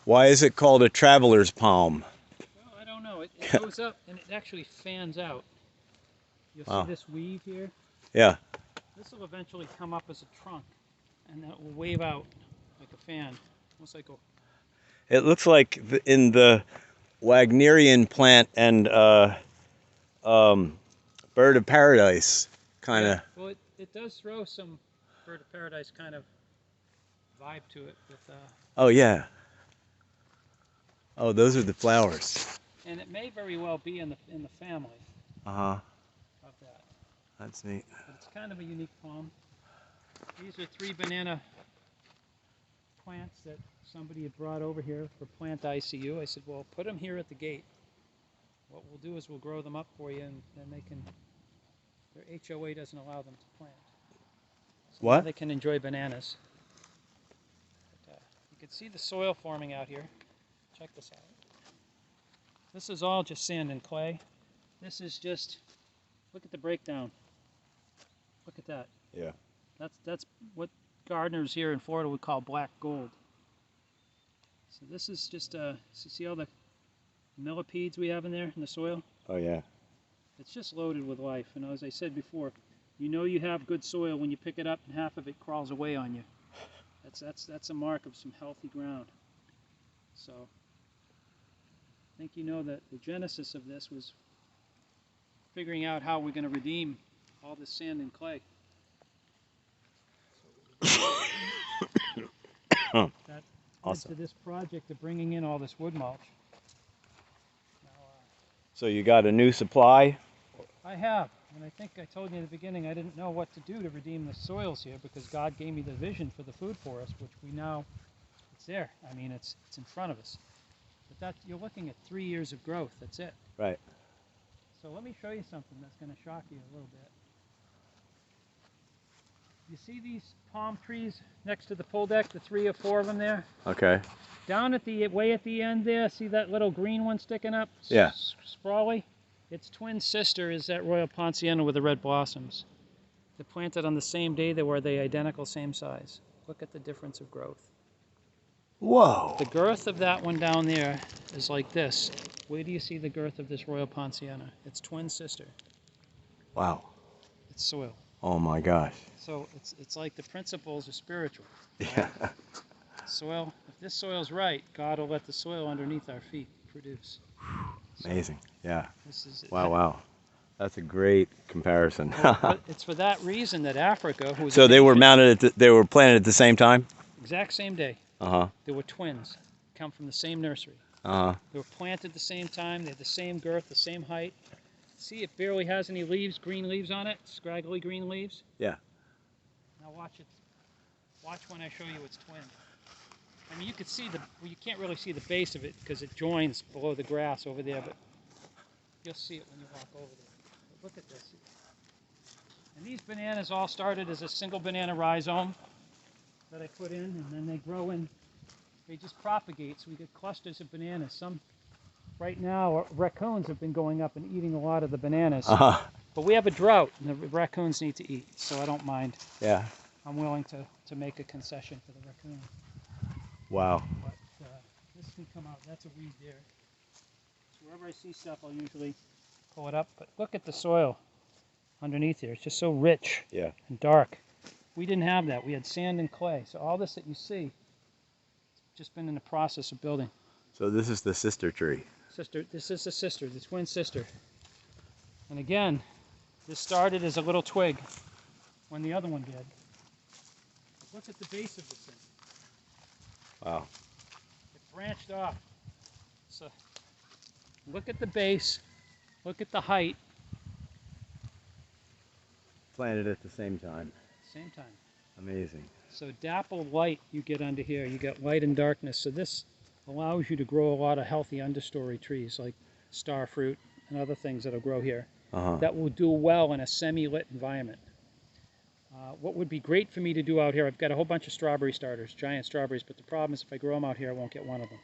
Why is it called a traveler's palm? Well, I don't know. It goes up and it actually fans out. You'll see Wow. this weave here. Yeah. This will eventually come up as a trunk, and then it will wave out like a fan, almost like a. It looks like in the Wagnerian plant and bird of paradise kind of. Yeah. Well, it does throw some bird of paradise kind of vibe to it with. Oh yeah. Oh, those are the flowers. And it may very well be in the family Uh-huh. of that. That's neat. But it's kind of a unique palm. These are 3 banana plants that somebody had brought over here for plant ICU. I said, well, put them here at the gate. What we'll do is we'll grow them up for you, and then they can. Their HOA doesn't allow them to plant. So now What? they can enjoy bananas. But, you can see the soil forming out here. Check this out. This is all just sand and clay. This is just, look at the breakdown. Look at that. Yeah. That's what gardeners here in Florida would call black gold. So this is just, see all the millipedes we have in there in the soil? Oh yeah. It's just loaded with life. And as I said before, you know you have good soil when you pick it up and half of it crawls away on you. That's a mark of some healthy ground. So I think you know that the genesis of this was figuring out how we're going to redeem all this sand and clay. That Awesome. led to this project of bringing in all this wood mulch. Now, So you got a new supply? I have, and I think I told you in the beginning I didn't know what to do to redeem the soils here because God gave me the vision for the food forest, which we now, it's there. I mean, it's in front of us. But that you're looking at 3 years of growth. That's it. Right. So let me show you something that's going to shock you a little bit. You see these palm trees next to the pool deck, the 3 or 4 of them there? Okay. Down at the way at the end there, see that little green one sticking up? Yeah. Sprawly? Its twin sister is that Royal Ponciana with the red blossoms. They're planted on the same day. They were the identical same size. Look at the difference of growth. Whoa. The girth of that one down there is like this. Where do you see the girth of this Royal Ponciana? Its twin sister. Wow. It's soil. Oh my gosh. So it's like the principles are spiritual. Yeah. Soil, if this soil's right, God will let the soil underneath our feet produce. Amazing. Yeah. This is Wow. That's a great comparison. But it's for that reason that Africa, who's So they were mounted they were planted at the same time? exact same day. Uh-huh. They were twins, come from the same nursery. Uh-huh. They were planted the same time. They had the same girth, the same height. See, it barely has any leaves, green leaves on it, scraggly green leaves. Yeah. Now watch it. Watch when I show you its twin. I mean, you could see well, you can't really see the base of it because it joins below the grass over there, but you'll see it when you walk over there. But look at this. And these bananas all started as a single banana rhizome that I put in, and then they grow in, they just propagate, so we get clusters of bananas. Some, right now, raccoons have been going up and eating a lot of the bananas. Uh-huh. But we have a drought, and the raccoons need to eat, so I don't mind. Yeah. I'm willing to make a concession for the raccoon. Wow. But this can come out. That's a weed there. So wherever I see stuff, I'll usually pull it up. But look at the soil underneath here. It's just so rich Yeah. and dark. We didn't have that. We had sand and clay. So all this that you see, it's just been in the process of building. So this is the sister tree. This is the sister, the twin sister. And again, this started as a little twig when the other one did. Look at the base of this thing. Wow. It branched off. So look at the base, look at the height. Planted at the same time. Same time. Amazing. So dappled light you get under here. You get light and darkness. So this allows you to grow a lot of healthy understory trees like star fruit and other things that'll grow here. Uh-huh. That will do well in a semi-lit environment. What would be great for me to do out here, I've got a whole bunch of strawberry starters, giant strawberries, but the problem is if I grow them out here, I won't get one of them.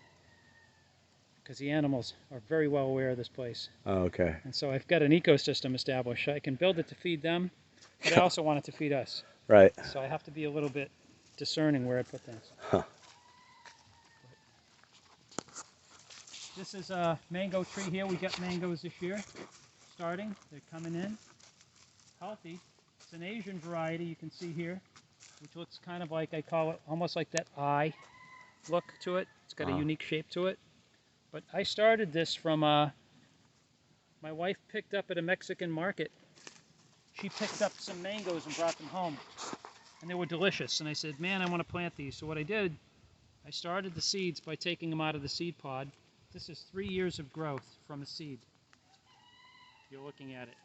Because the animals are very well aware of this place. Oh, okay. And so I've got an ecosystem established. I can build it to feed them, but I also want it to feed us. Right. So I have to be a little bit discerning where I put things. Huh. This is a mango tree here. We got mangoes this year, starting. They're coming in, healthy. It's an Asian variety you can see here, which looks kind of like, I call it, almost like that eye look to it. It's got a unique shape to it. But I started this from, my wife picked up at a Mexican market. She picked up some mangoes and brought them home. And they were delicious. And I said, man, I want to plant these. So what I did, I started the seeds by taking them out of the seed pod. This is 3 years of growth from a seed. You're looking at it.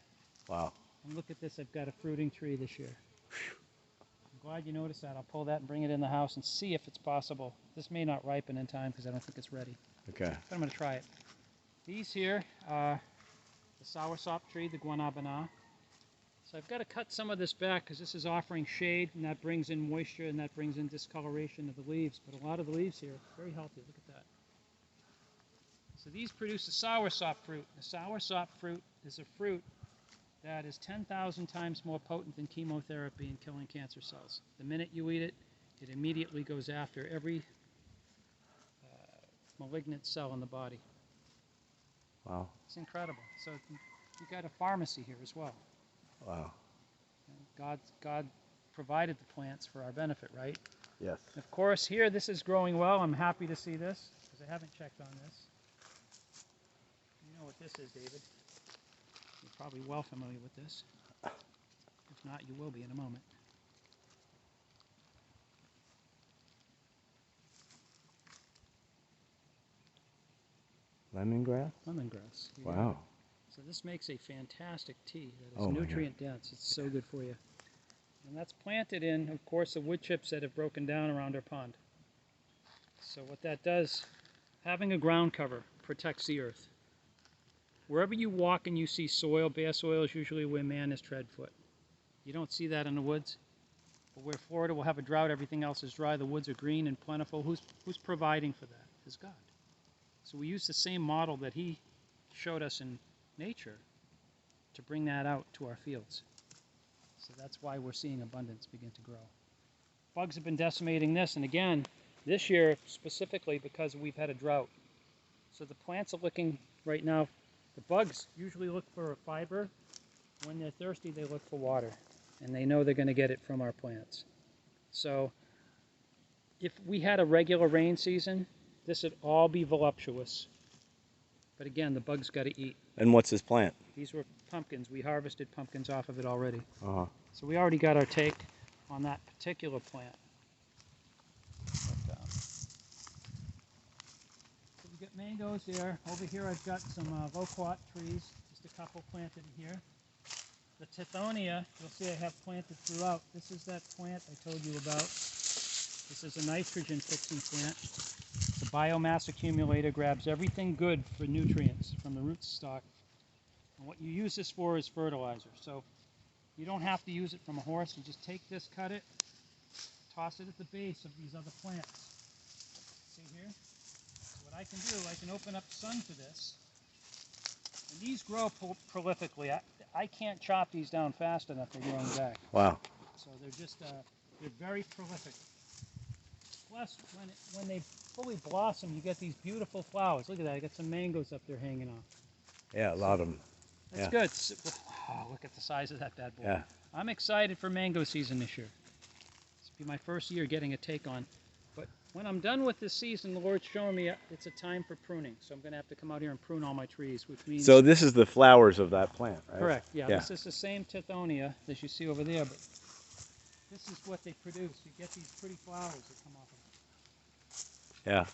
Wow. And look at this, I've got a fruiting tree this year. I'm glad you noticed that. I'll pull that and bring it in the house and see if it's possible. This may not ripen in time because I don't think it's ready. Okay. But I'm going to try it. These here are the soursop tree, the guanabana. So I've got to cut some of this back because this is offering shade, and that brings in moisture, and that brings in discoloration of the leaves. But a lot of the leaves here are very healthy. Look at that. So these produce a soursop fruit. The soursop fruit is a fruit that is 10,000 times more potent than chemotherapy in killing cancer cells. The minute you eat it, it immediately goes after every malignant cell in the body. Wow. It's incredible. So you've got a pharmacy here as well. Wow. And God provided the plants for our benefit, right? Yes. Of course, here this is growing well. I'm happy to see this because I haven't checked on this. You know what this is, David. You're probably well familiar with this. If not, you will be in a moment. Lemongrass? Lemongrass. Wow. So this makes a fantastic tea that is Oh my nutrient dense. It's so good for you. And that's planted in, of course, the wood chips that have broken down around our pond. So what that does, having a ground cover protects the earth. Wherever you walk and you see soil, bare soil is usually where man is tread foot. You don't see that in the woods. But where Florida will have a drought, everything else is dry, the woods are green and plentiful. Who's providing for that? Is God. So we use the same model that he showed us in nature to bring that out to our fields. So that's why we're seeing abundance begin to grow. Bugs have been decimating this, and again, this year specifically because we've had a drought. So the plants are looking right now, the bugs usually look for a fiber. When they're thirsty, they look for water, and they know they're going to get it from our plants. So if we had a regular rain season, this would all be voluptuous. But again, the bugs got to eat. And what's this plant? These were pumpkins. We harvested pumpkins off of it already. Uh-huh. So we already got our take on that particular plant. But, so we got mangoes there. Over here I've got some loquat trees, just a couple planted here. The tithonia, you'll see I have planted throughout. This is that plant I told you about. This is a nitrogen fixing plant. The biomass accumulator grabs everything good for nutrients from the rootstock. And what you use this for is fertilizer. So you don't have to use it from a horse. You just take this, cut it, toss it at the base of these other plants. See here? So what I can do, I can open up sun to this. And these grow prolifically. I can't chop these down fast enough. They're growing back. Wow. So they're just, they're very prolific. Plus, when they fully blossom, you get these beautiful flowers. Look at that. I got some mangoes up there hanging off. Yeah, a lot of them. That's good. Oh, look at the size of that bad boy. Yeah. I'm excited for mango season this year. This will be my first year getting a take on. But when I'm done with this season, the Lord's showing me it's a time for pruning. So I'm going to have to come out here and prune all my trees, which means... So this is the flowers of that plant, right? Correct. Yeah. This is the same tithonia that you see over there, but this is what they produce. You get these pretty flowers that come off of it. Yeah.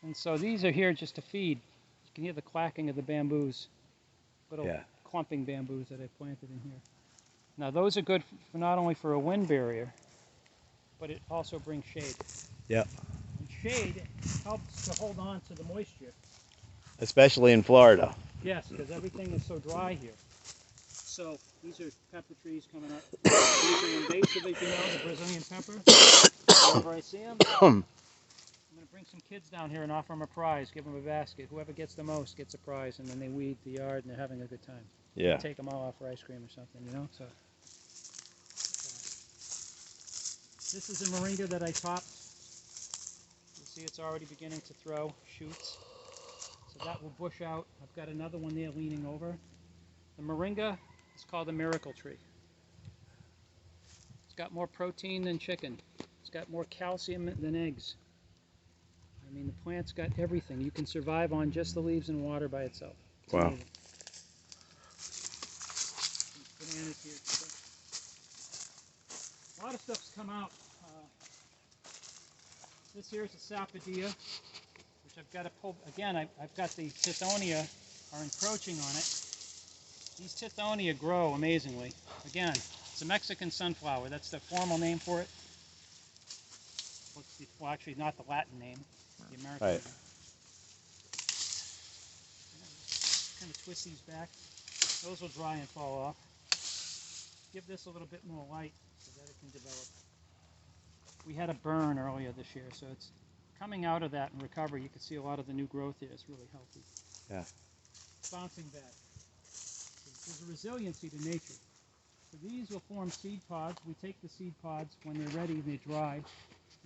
And so these are here just to feed. You can hear the clacking of the bamboos, little clumping bamboos that I planted in here. Now those are good for not only for a wind barrier, but it also brings shade. Yeah. And shade helps to hold on to the moisture. Especially in Florida. Yes, because everything is so dry here. So these are pepper trees coming up. These are invasive, as you know, the Brazilian pepper. Wherever I see them, I'm going to bring some kids down here and offer them a prize, give them a basket. Whoever gets the most gets a prize, and then they weed the yard and they're having a good time. Yeah. Take them all out for ice cream or something, you know. So this is a moringa that I topped. You see it's already beginning to throw shoots. So that will bush out. I've got another one there leaning over. The moringa is called a miracle tree. It's got more protein than chicken. It's got more calcium than eggs. I mean, the plant's got everything. You can survive on just the leaves and water by itself. It's Wow. amazing. Some bananas here. A lot of stuff's come out. This here is a sapodilla, which I've got to pull. Again, I've got the tithonia are encroaching on it. These tithonia grow amazingly. Again, it's a Mexican sunflower. That's the formal name for it. Well, actually, not the Latin name, the American Right. name. Kind of twist these back. Those will dry and fall off. Give this a little bit more light so that it can develop. We had a burn earlier this year, so it's coming out of that and recovery. You can see a lot of the new growth here. It's really healthy. Yeah. Bouncing back. There's a resiliency to nature. So these will form seed pods. We take the seed pods when they're ready and they dry.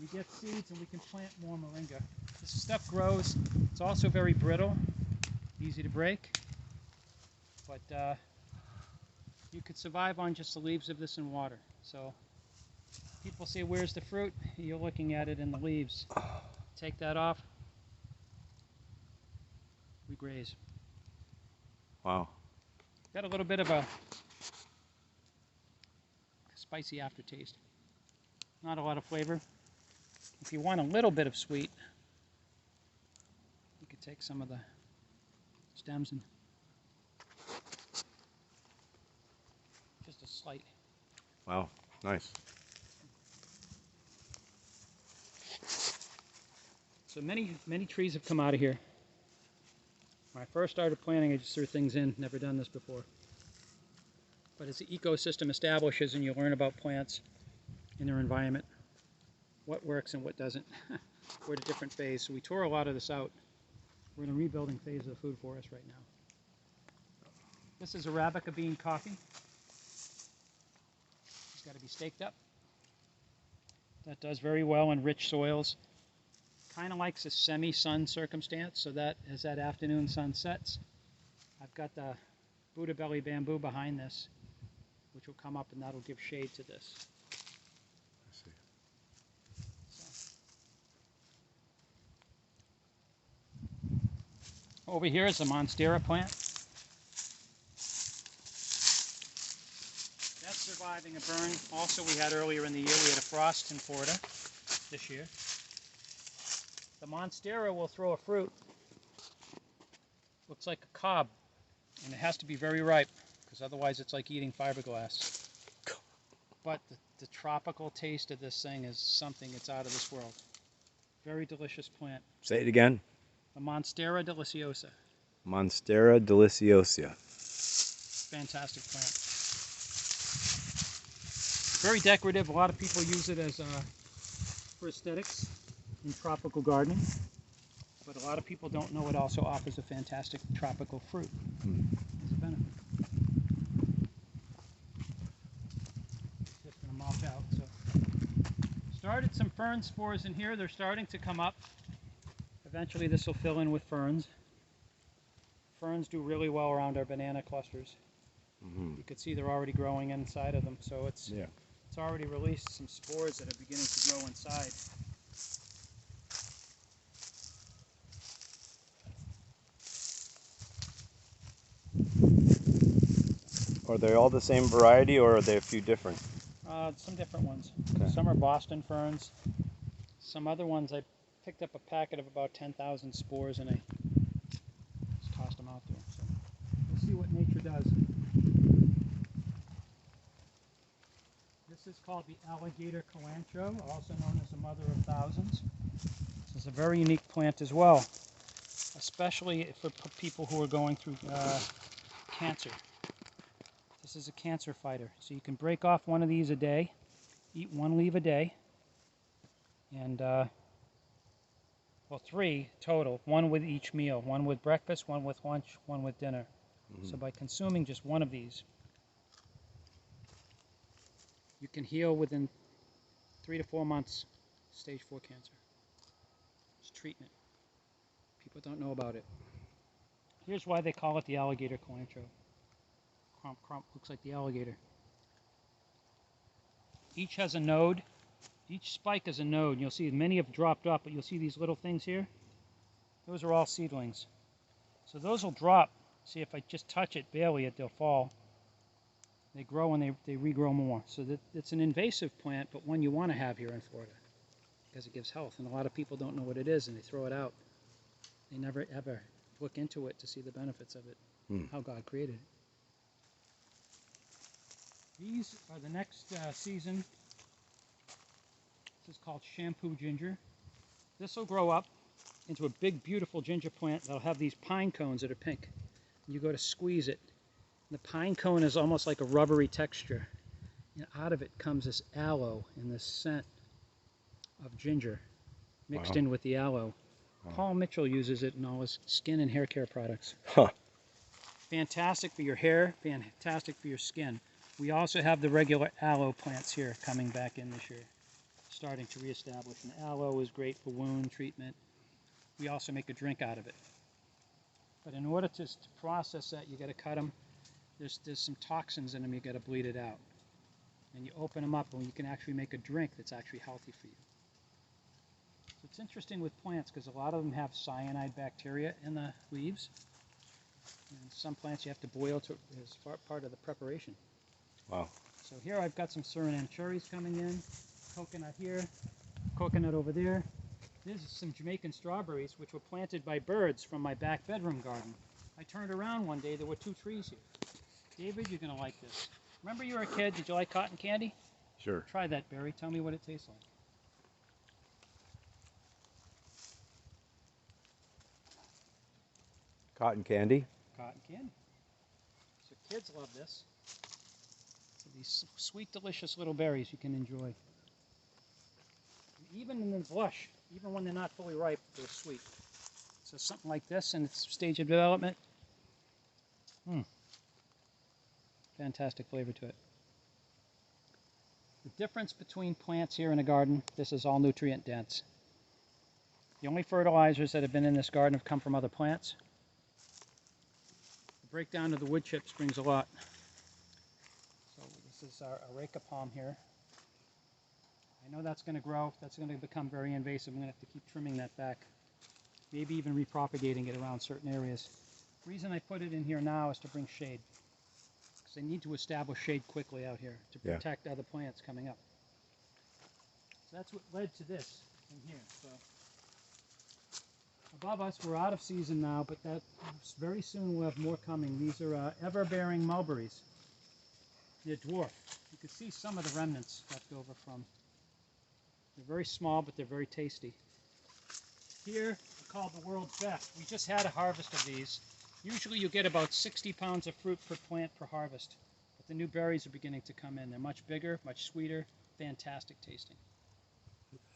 We get seeds and we can plant more moringa. This stuff grows. It's also very brittle, easy to break. But you could survive on just the leaves of this and water. So people say, where's the fruit? You're looking at it in the leaves. Take that off. We graze. Wow. Got a little bit of a spicy aftertaste. Not a lot of flavor. If you want a little bit of sweet, you could take some of the stems and just a slight. Wow. Nice. So many trees have come out of here. When I first started planting, I just threw things in, never done this before. But as the ecosystem establishes and you learn about plants in their environment, what works and what doesn't, we're at a different phase. So we tore a lot of this out. We're in a rebuilding phase of the food forest right now. This is Arabica bean coffee. It's got to be staked up. That does very well in rich soils. Kind of likes a semi-sun circumstance, so that as that afternoon sun sets, I've got the Buddha belly bamboo behind this, which will come up and that'll give shade to this. I see. Over here is the monstera plant. That's surviving a burn. Also, we had earlier in the year, we had a frost in Florida this year. The monstera will throw a fruit. Looks like a cob, and it has to be very ripe, because otherwise it's like eating fiberglass. But the tropical taste of this thing is something that's out of this world. Very delicious plant. Say it again. The Monstera deliciosa. Monstera deliciosa. Fantastic plant. Very decorative. A lot of people use it as for aesthetics in tropical gardening. But a lot of people don't know it also offers a fantastic tropical fruit as a benefit. Just going to mulch out. So, started some fern spores in here. They're starting to come up. Eventually this will fill in with ferns. Ferns do really well around our banana clusters. Mm-hmm. You can see they're already growing inside of them, so it's already released some spores that are beginning to grow inside. Are they all the same variety, or are they a few different? Some different ones. Okay. Some are Boston ferns. Some other ones I picked up a packet of about 10,000 spores and I just tossed them out there. So we'll see what nature does. This is called the alligator calancho, also known as the mother of thousands. This is a very unique plant as well, especially for people who are going through cancer. This is a cancer fighter. So you can break off one of these a day, eat one leaf a day, and well, 3 total, 1 with each meal, 1 with breakfast, 1 with lunch, 1 with dinner. Mm-hmm. So by consuming just 1 of these, you can heal within 3 to 4 months stage 4 cancer. It's treatment. People don't know about it. Here's why they call it the alligator cointro. Crump, crump, looks like the alligator. Each has a node. Each spike is a node. You'll see many have dropped up, but you'll see these little things here. Those are all seedlings. So those will drop. See, if I just touch it, barely they'll fall. They grow and they regrow more. So it's an invasive plant, but one you want to have here in Florida because it gives health. And a lot of people don't know what it is and they throw it out. They never ever look into it to see the benefits of it, how God created it. These are the next season. This is called shampoo ginger. This will grow up into a big, beautiful ginger plant that'll have these pine cones that are pink. You go to squeeze it. The pine cone is almost like a rubbery texture. And out of it comes this aloe and this scent of ginger mixed in with the aloe. Paul Mitchell uses it in all his skin and hair care products. Huh. Fantastic for your hair, fantastic for your skin. We also have the regular aloe plants here coming back in this year, starting to reestablish. And aloe is great for wound treatment. We also make a drink out of it. But in order to process that, you got to cut them. There's some toxins in them. You got to bleed it out. And you open them up, and you can actually make a drink that's actually healthy for you. So it's interesting with plants because a lot of them have cyanide bacteria in the leaves. And some plants you have to boil as part of the preparation. Wow. So here I've got some Suriname cherries coming in, coconut here, coconut over there. There's some Jamaican strawberries which were planted by birds from my back bedroom garden. I turned around one day, there were 2 trees here. David, you're going to like this. Remember you were a kid, did you like cotton candy? Sure. Try that berry, tell me what it tastes like. Cotton candy? Cotton candy. So kids love this. So these sweet, delicious little berries you can enjoy. Even in the blush, even when they're not fully ripe, they're sweet. So something like this in its stage of development. Fantastic flavor to it. The difference between plants here in a garden, this is all nutrient dense. The only fertilizers that have been in this garden have come from other plants. The breakdown of the wood chips brings a lot. So this is our areca palm here. I know that's going to grow. That's going to become very invasive. I'm going to have to keep trimming that back. Maybe even repropagating it around certain areas. The reason I put it in here now is to bring shade. Because they need to establish shade quickly out here to protect other plants coming up. So that's what led to this in here. So above us, we're out of season now, but that very soon we'll have more coming. These are ever-bearing mulberries. They're dwarf. You can see some of the remnants left over from. They're very small, but they're very tasty. Here, they're called the world's best. We just had a harvest of these. Usually you get about 60 pounds of fruit per plant per harvest. But the new berries are beginning to come in. They're much bigger, much sweeter, fantastic tasting.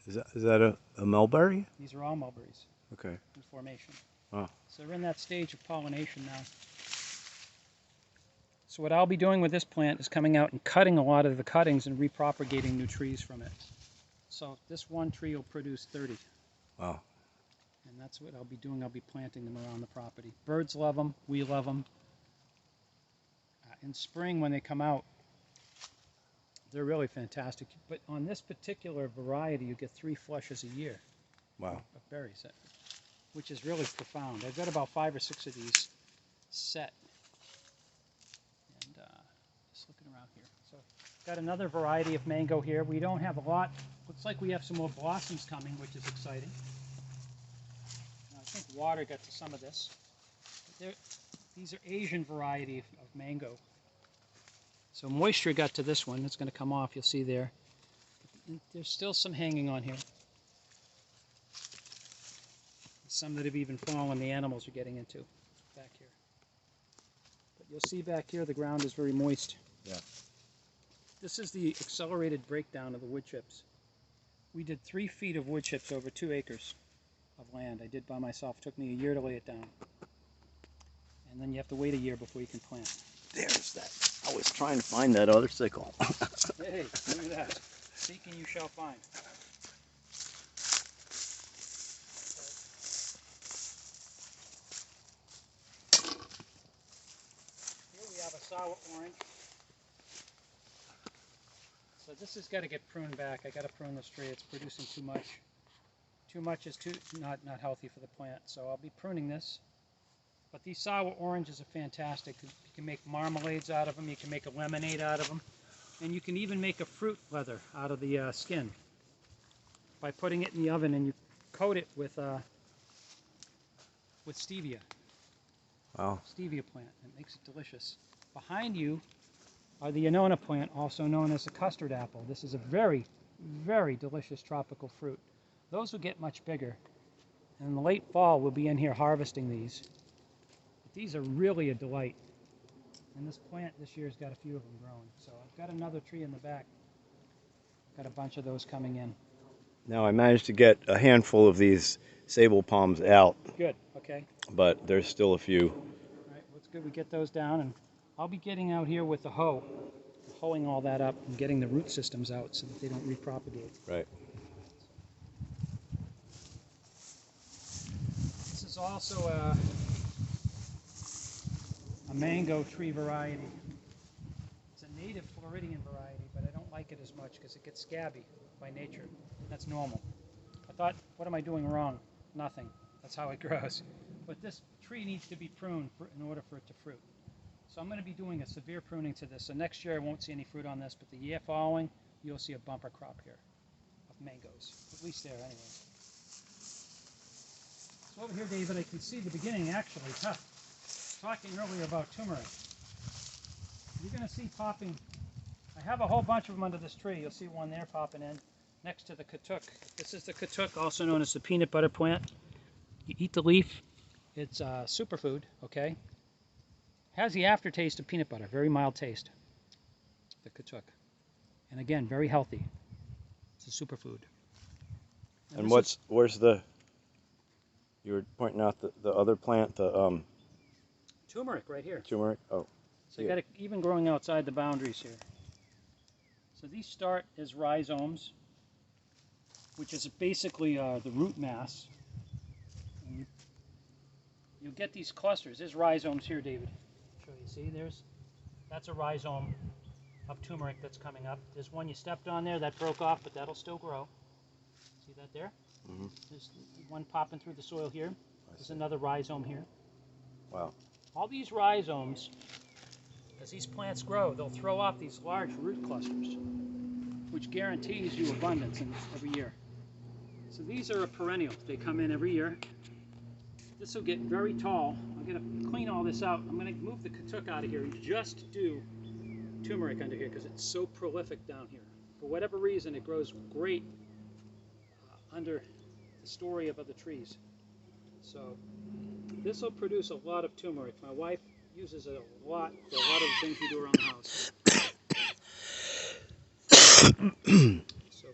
Is that a mulberry? These are all mulberries. Okay. In formation. Oh. So they're in that stage of pollination now. So what I'll be doing with this plant is coming out and cutting a lot of the cuttings and repropagating new trees from it. So this one tree will produce 30. Wow. And that's what I'll be doing. I'll be planting them around the property. Birds love them. We love them. In spring when they come out, they're really fantastic. But on this particular variety, you get 3 flushes a year. Wow. Of berries, which is really profound. I've got about 5 or 6 of these set. And just looking around here. So got another variety of mango here. We don't have a lot. Looks like we have some more blossoms coming, which is exciting. Now, I think water got to some of this. But these are Asian variety of mango. So moisture got to this one. It's going to come off. You'll see there. There's still some hanging on here. Some that have even fallen, the animals are getting into back here. But you'll see back here the ground is very moist. Yeah. This is the accelerated breakdown of the wood chips. We did 3 feet of wood chips over 2 acres of land. I did by myself. It took me a year to lay it down. And then you have to wait a year before you can plant. There's that. I was trying to find that other sickle. Hey, look at that. Seek and you shall find. sour orange. So this has got to get pruned back. I got to prune this tree. It's producing too much. Too much is not healthy for the plant. So I'll be pruning this. But these sour oranges are fantastic. You can make marmalades out of them. You can make a lemonade out of them. And you can even make a fruit leather out of the skin by putting it in the oven, and you coat it with stevia. Wow. Stevia plant. It makes it delicious. Behind you are the annona plant, also known as the custard apple. This is a very, very delicious tropical fruit. Those will get much bigger. And in the late fall, we'll be in here harvesting these. But these are really a delight. And this plant this year has got a few of them growing. So I've got another tree in the back. Got a bunch of those coming in. Now I managed to get a handful of these sable palms out. Good, okay. But there's still a few. All right, well, it's good we get those down. And I'll be getting out here with the hoe, hoeing all that up and getting the root systems out so that they don't repropagate. Right. This is also a mango tree variety. It's a native Floridian variety, but I don't like it as much because it gets scabby by nature. That's normal. I thought, what am I doing wrong? Nothing. That's how it grows. But this tree needs to be pruned in order for it to fruit. So I'm going to be doing a severe pruning to this. So next year I won't see any fruit on this, but the year following you'll see a bumper crop here of mangoes. At least there anyway. So over here, David, I can see the beginning actually. Talking earlier about turmeric. You're going to see popping. I have a whole bunch of them under this tree. You'll see one there popping in next to the katuk. This is the katuk, also known as the peanut butter plant. You eat the leaf. It's a superfood, okay? Has the aftertaste of peanut butter, very mild taste. The katuk. And again, very healthy. It's a superfood. And where's the, you were pointing out the other plant, the turmeric right here. turmeric? Oh. So you got it even growing outside the boundaries here. So these start as rhizomes, which is basically the root mass. And you'll get these clusters. There's rhizomes here, David. Show you. See, that's a rhizome of turmeric that's coming up. There's one you stepped on there that broke off, but that'll still grow. See that there? Mm-hmm. There's one popping through the soil here. There's another rhizome here. Wow. All these rhizomes, as these plants grow, they'll throw off these large root clusters, which guarantees you abundance every year. So these are a perennial. They come in every year. This will get very tall. I'm going to clean all this out. I'm going to move the katuk out of here and just do turmeric under here because it's so prolific down here. For whatever reason, it grows great under the story of other trees. So this will produce a lot of turmeric. My wife uses it a lot for a lot of the things we do around the house. So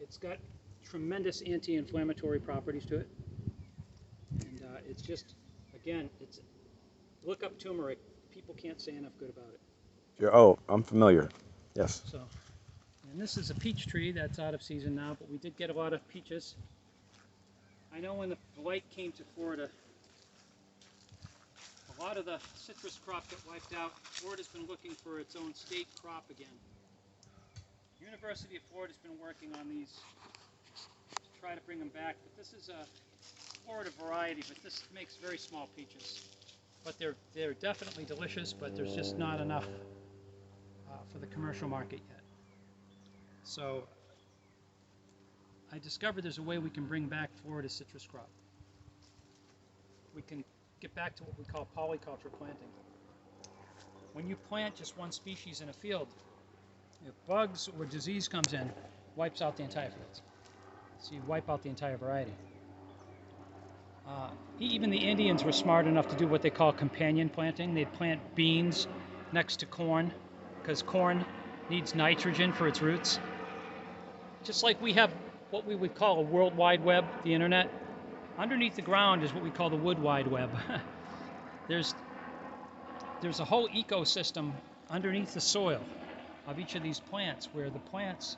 it's got tremendous anti-inflammatory properties to it, and it's just, again, look up turmeric. People can't say enough good about it. Oh, I'm familiar. Yes. So, and this is a peach tree that's out of season now, but we did get a lot of peaches. I know when the blight came to Florida, a lot of the citrus crop got wiped out. Florida's been looking for its own state crop again. University of Florida's been working on these to try to bring them back, but this is a Florida variety, but this makes very small peaches. But they're definitely delicious, but there's just not enough for the commercial market yet. So I discovered there's a way we can bring back Florida's citrus crop. We can get back to what we call polyculture planting. When you plant just one species in a field, if bugs or disease comes in, wipes out the entire field. So you wipe out the entire variety. Even the Indians were smart enough to do what they call companion planting. They'd plant beans next to corn because corn needs nitrogen for its roots. Just like we have what we would call a World Wide Web, the internet, underneath the ground is what we call the Wood Wide Web. There's a whole ecosystem underneath the soil of each of these plants where the plants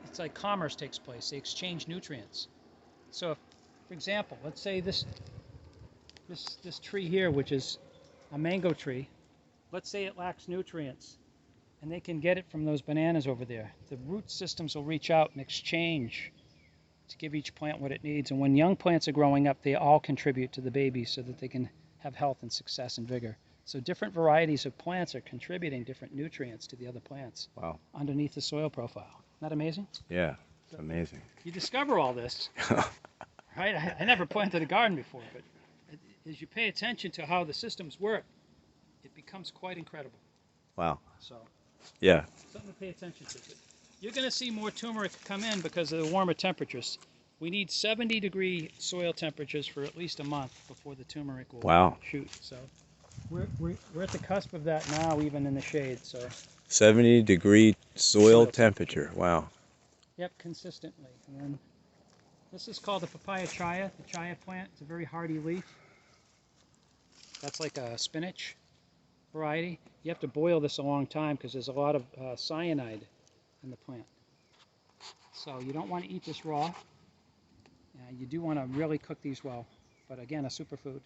it's like commerce takes place. They exchange nutrients. So if, for example, let's say this this tree here, which is a mango tree, let's say it lacks nutrients, and they can get it from those bananas over there. The root systems will reach out and exchange to give each plant what it needs. And when young plants are growing up, they all contribute to the babies so that they can have health and success and vigor. So different varieties of plants are contributing different nutrients to the other plants. Wow. Underneath the soil profile. Isn't that amazing? Yeah, it's amazing. You discover all this, right? I never planted a garden before, but as you pay attention to how the systems work, it becomes quite incredible. Wow. So, yeah, something to pay attention to. You're going to see more turmeric come in because of the warmer temperatures. We need 70-degree soil temperatures for at least a month before the turmeric will shoot. So we're at the cusp of that now, even in the shade. So 70-degree soil temperature. Wow. Yep, consistently. And then this is called the papaya chaya, the chaya plant. It's a very hardy leaf. That's like a spinach variety. You have to boil this a long time because there's a lot of cyanide in the plant. So you don't want to eat this raw. You do want to really cook these well. But again, a superfood.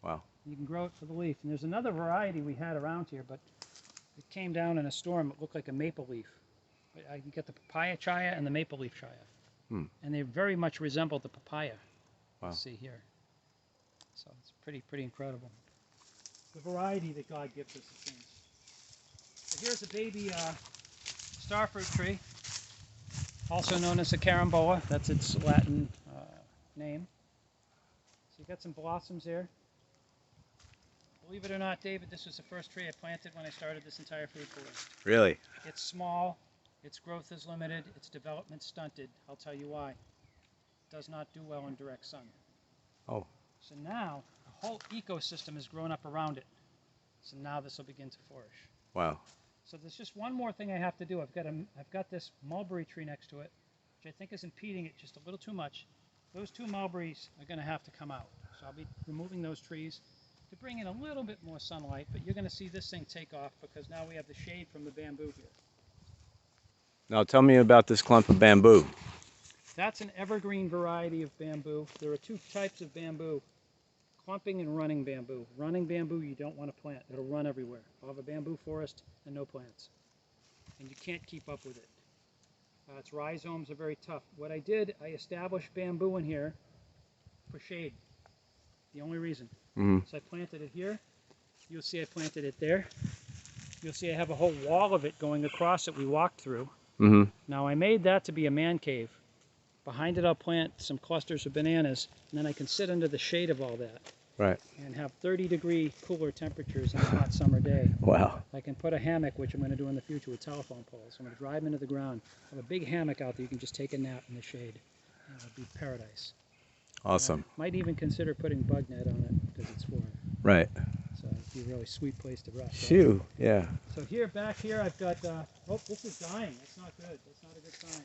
Wow. You can grow it for the leaf. And there's another variety we had around here, but it came down in a storm. It looked like a maple leaf. You get the papaya chaya and the maple leaf chaya. And they very much resemble the papaya. Wow. You see here. So it's pretty incredible. The variety that God gives us of things. So here's a baby starfruit tree, also known as a carambola. That's its Latin name. So you got some blossoms there. Believe it or not, David, this was the first tree I planted when I started this entire food forest. Really? It's small, its growth is limited, its development stunted. I'll tell you why. It does not do well in direct sun. Oh. So now, a whole ecosystem has grown up around it. So now this will begin to flourish. Wow. So there's just one more thing I have to do. I've got this mulberry tree next to it, which I think is impeding it just a little too much. Those two mulberries are going to have to come out. So I'll be removing those trees to bring in a little bit more sunlight, but you're going to see this thing take off because now we have the shade from the bamboo here. Now tell me about this clump of bamboo. That's an evergreen variety of bamboo. There are two types of bamboo, clumping and running bamboo. Running bamboo you don't want to plant. It'll run everywhere. I'll have a bamboo forest and no plants. And you can't keep up with it. Its rhizomes are very tough. What I did, I established bamboo in here for shade. The only reason. So I planted it here. You'll see I planted it there. You'll see I have a whole wall of it going across that we walked through. Now I made that to be a man cave. Behind it I'll plant some clusters of bananas, and then I can sit under the shade of all that. Right. And have 30-degree cooler temperatures on a hot summer day. Wow. I can put a hammock, which I'm going to do in the future with telephone poles. I'm going to drive them into the ground. I have a big hammock out there. You can just take a nap in the shade. It'll be paradise. Awesome. Might even consider putting bug net on it because it's warm. Right. So it'd be a really sweet place to rest. Phew. Yeah. So back here, I've got, oh, this is dying. That's not good. That's not a good sign.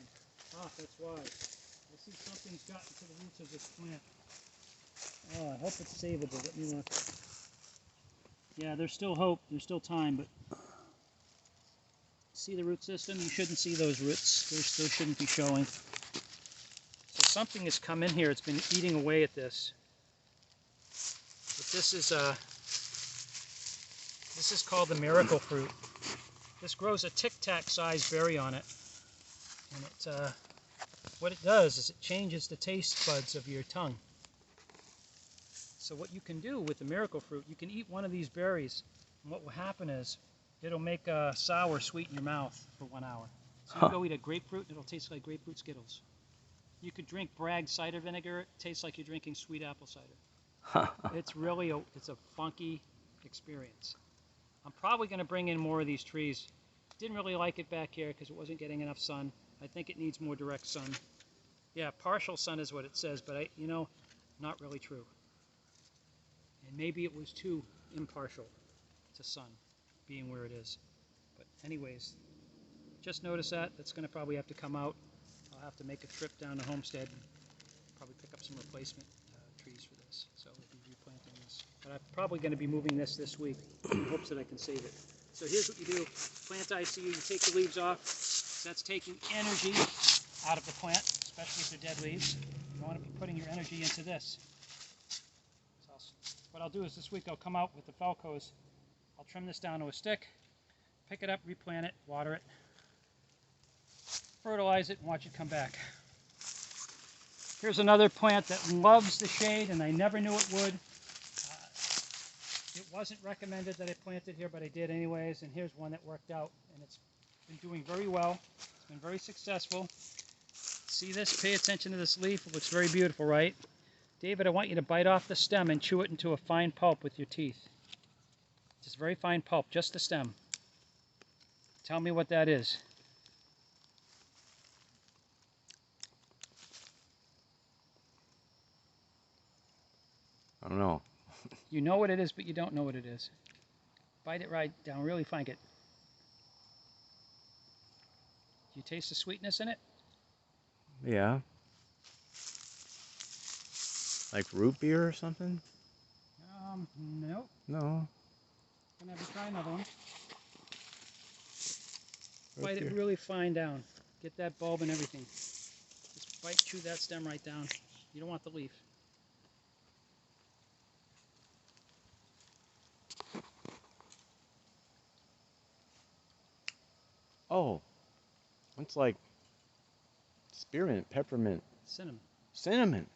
Ah, that's why. I see something's gotten to the roots of this plant. Oh, I hope it's savable. Let me look. Yeah, there's still hope. There's still time, but see the root system? You shouldn't see those roots. Those shouldn't be showing. So something has come in here. It's been eating away at this. But this is called the miracle fruit. This grows a tic-tac sized berry on it. And what it does is it changes the taste buds of your tongue. So what you can do with the miracle fruit, you can eat one of these berries, and what will happen is it'll make sour sweet in your mouth for 1 hour. So you go eat a grapefruit, and it'll taste like grapefruit Skittles. You could drink Bragg cider vinegar, it tastes like you're drinking sweet apple cider. It's really it's a funky experience. I'm probably going to bring in more of these trees. Didn't really like it back here because it wasn't getting enough sun. I think it needs more direct sun. Yeah, partial sun is what it says, but not really true. And maybe it was too impartial to sun, being where it is. But anyways, just notice that. That's going to probably have to come out. I'll have to make a trip down to Homestead and probably pick up some replacement trees for this. So we'll be replanting this. But I'm probably going to be moving this week in hopes that I can save it. So here's what you do. Plant ICU, you take the leaves off. That's taking energy out of the plant, especially if they're dead leaves. You want to be putting your energy into this. So I'll what I'll do is this week I'll come out with the Felcos. I'll trim this down to a stick, pick it up, replant it, water it, fertilize it, and watch it come back. Here's another plant that loves the shade, and I never knew it would. It wasn't recommended that I plant it here, but I did anyways, and here's one that worked out, and it's been doing very well. It's been very successful. See this? Pay attention to this leaf. It looks very beautiful, right? David, I want you to bite off the stem and chew it into a fine pulp with your teeth. Just very fine pulp, just the stem. Tell me what that is. I don't know. You know what it is, but you don't know what it is. Bite it right down, really fine. It. Do you taste the sweetness in it? Yeah. Like root beer or something? Nope. No. Gonna have you try another one. Root Bite beer. it really fine down. Get that bulb and everything. Just bite, chew that stem right down. You don't want the leaf. Oh, it's like spearmint, peppermint, Cinnamon. cinnamon.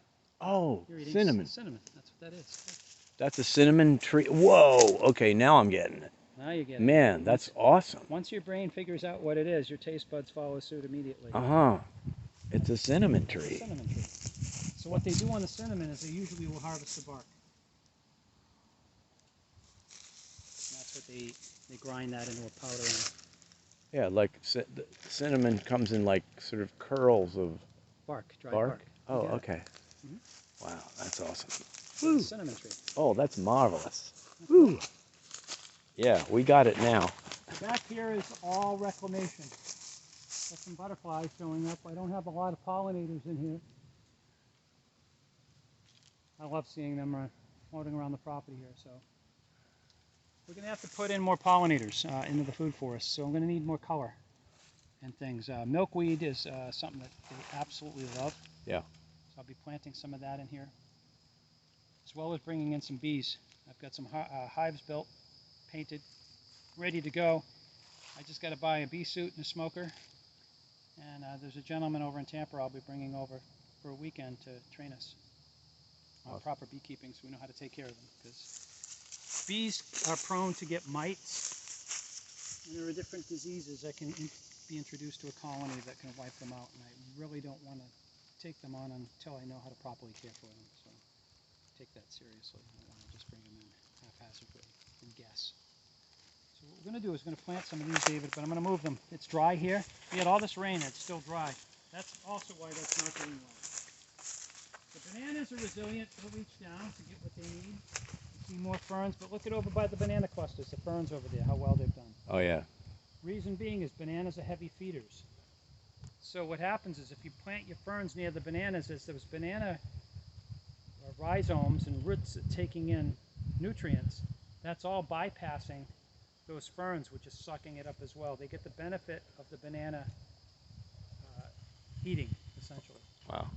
Oh, You're eating cinnamon. Cinnamon. That's what that is. That's a cinnamon tree. Whoa. Okay, now I'm getting it. Now you get it. Man, that's awesome. Once your brain figures out what it is, your taste buds follow suit immediately. Uh-huh. It's a cinnamon It's a tree. cinnamon tree. So what they do on the cinnamon is they usually will harvest the bark. And that's what they eat. They grind that into a powder. And Yeah, like the cinnamon comes in like sort of curls of bark, dry bark. bark. Oh, You got it. okay. Mhm. Wow, that's awesome. It's Woo. a cinnamon tree. Oh, that's marvelous. Woo. Yeah, we got it now. Back here is all reclamation. Got some butterflies showing up. I don't have a lot of pollinators in here. I love seeing them floating around the property here. So we're going to have to put in more pollinators into the food forest. So I'm going to need more color and things. Milkweed is something that they absolutely love. Yeah. So I'll be planting some of that in here, as well as bringing in some bees. I've got some hives built, painted, ready to go. I just got to buy a bee suit and a smoker. And there's a gentleman over in Tampa I'll be bringing over for a weekend to train us on proper beekeeping so we know how to take care of them. Because bees are prone to get mites, and there are different diseases that can be introduced to a colony that can wipe them out. And I really don't want to take them on until I know how to properly care for them. So take that seriously. I don't want to just bring them in haphazardly and guess. So what we're going to do is we're going to plant some of these, David, but I'm going to move them. It's dry here. We had all this rain, it's still dry. That's also why that's not doing well. The bananas are resilient. They'll reach down to get what they need. You see more ferns, but look at over by the banana clusters, the ferns over there, how well they've done. Oh, yeah. Reason being is bananas are heavy feeders. So what happens is if you plant your ferns near the bananas, as those banana rhizomes and roots are taking in nutrients, that's all bypassing those ferns, which is sucking it up as well. They get the benefit of the banana heating, essentially. Wow.